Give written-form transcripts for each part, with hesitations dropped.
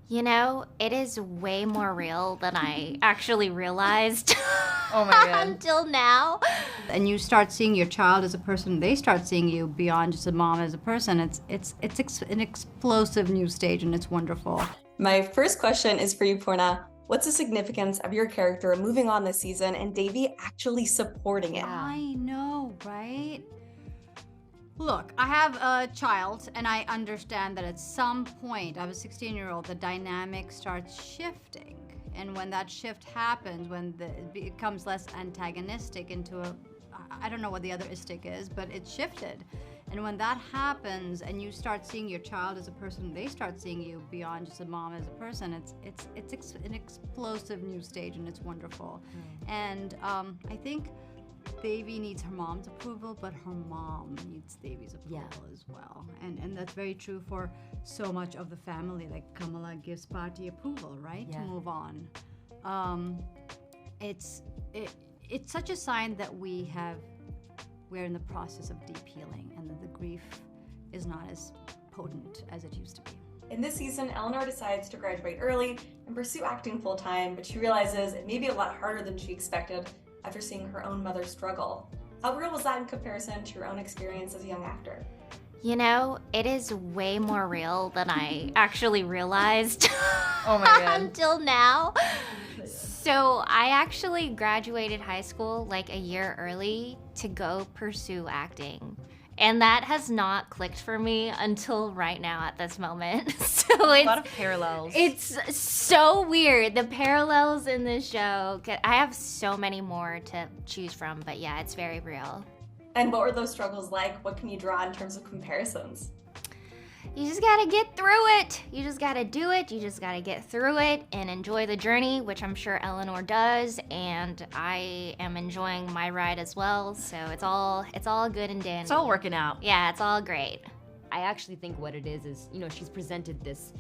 You know, it is way more real than I actually realized. Oh my God. Until now. And you start seeing your child as a person, they start seeing you beyond just a mom as a person. It's an explosive new stage, and it's wonderful. My first question is for you, Poorna. What's the significance of your character moving on this season and Devi actually supporting it? I know, right? Look, I have a child, and I understand that at some point, I have a 16-year-old, the dynamic starts shifting. And when that shift happens, when it becomes less antagonistic into I don't know what the other istic is, but it's shifted. And when that happens, and you start seeing your child as a person, they start seeing you beyond just a mom as a person. It's an explosive new stage, and it's wonderful. And I think Devi needs her mom's approval, but her mom needs Devi's approval as well. And that's very true for so much of the family. Like Kamala gives party approval, right? To move on. It's such a sign that we're in the process of deep healing, and that the grief is not as potent as it used to be. In this season, Eleanor decides to graduate early and pursue acting full-time, but she realizes it may be a lot harder than she expected after seeing her own mother struggle. How real was that in comparison to your own experience as a young actor? You know, it is way more real than I actually realized. Oh my God. Until now. So I actually graduated high school like a year early to go pursue acting. And that has not clicked for me until right now at this moment. So it's A lot of parallels. It's so weird. The parallels in this show, I have so many more to choose from, but yeah, it's very real. And what were those struggles like? What can you draw in terms of comparisons? You just gotta get through it. You just gotta do it. You just gotta get through it and enjoy the journey, which I'm sure Eleanor does, and I am enjoying my ride as well. So it's all good and dandy. It's all working out. Yeah, it's all great. I actually think what it is, she's presented this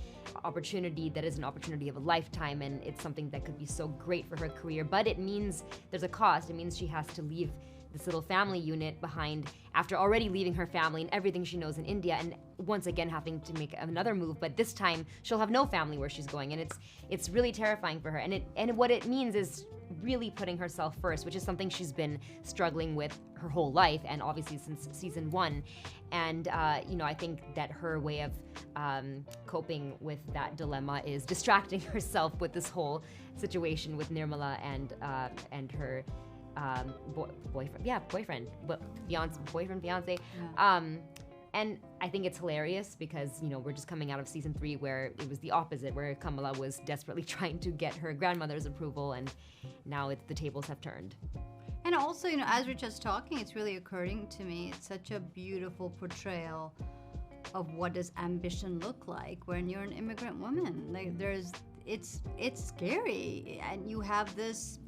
opportunity that is an opportunity of a lifetime, and it's something that could be so great for her career, but it means there's a cost. It means she has to leave this little family unit behind after already leaving her family and everything she knows in India, and once again having to make another move, but this time she'll have no family where she's going, and it's really terrifying for her, and what it means is really putting herself first, which is something she's been struggling with her whole life, and obviously since season 1. And I think that her way of coping with that dilemma is distracting herself with this whole situation with Nirmala and her boyfriend, fiance. And I think it's hilarious because, we're just coming out of season 3 where it was the opposite, where Kamala was desperately trying to get her grandmother's approval, and now the tables have turned. And also, as Richa's talking, it's really occurring to me, it's such a beautiful portrayal of what does ambition look like when you're an immigrant woman. Like it's scary, and you have this,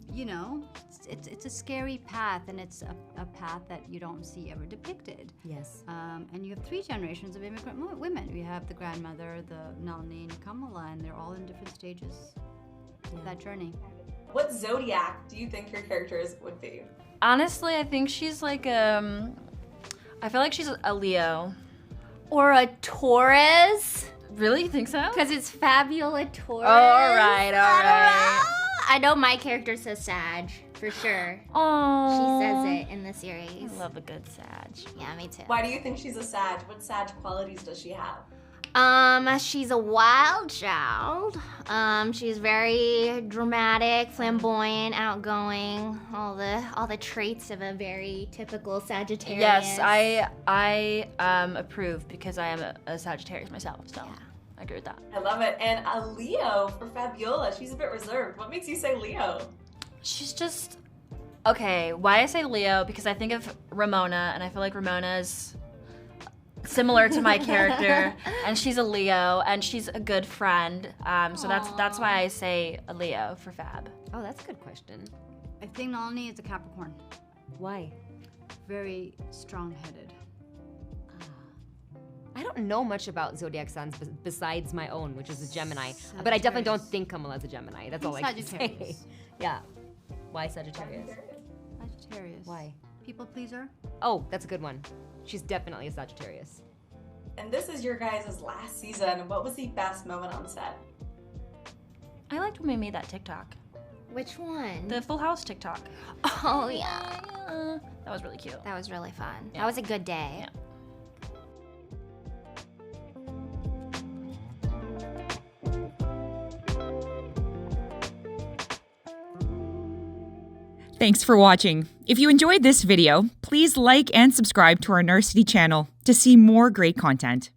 it's a scary path, and it's a path that you don't see ever depicted. Yes. And you have 3 generations of immigrant women. We have the grandmother, the Nalini, and Kamala, and they're all in different stages of that journey. What zodiac do you think your characters would be? Honestly, I think she's like I feel like she's a Leo. Or a Taurus. Really? You think so? Because it's Fabiola Taurus. Oh, all right. I know my character says Sag, for sure. Oh. She says it in the series. I love a good Sag. Yeah, me too. Why do you think she's a Sag? What Sag qualities does she have? She's a wild child. She's very dramatic, flamboyant, outgoing, all the traits of a very typical Sagittarius. Yes, I approve because I am a Sagittarius myself, so Yeah. I agree with that. I love it. And a Leo for Fabiola. She's a bit reserved. What makes you say Leo? She's just, okay, why I say Leo, because I think of Ramona, and I feel like Ramona's similar to my character, and she's a Leo, and she's a good friend, so that's why I say a Leo for Fab. Oh, that's a good question. I think Nalini is a Capricorn. Why? Very strong-headed. I don't know much about zodiac signs besides my own, which is a Gemini. But I definitely don't think Kamala's a Gemini. That's all I can say. Sagittarius. Yeah. Why Sagittarius? Sagittarius. Why? People pleaser. Oh, that's a good one. She's definitely a Sagittarius. And this is your guys' last season. What was the best moment on set? I liked when we made that TikTok. Which one? The Full House TikTok. Oh, yeah. That was really cute. That was really fun. Yeah. That was a good day. Yeah. Thanks for watching. If you enjoyed this video, please like and subscribe to our Narcity channel to see more great content.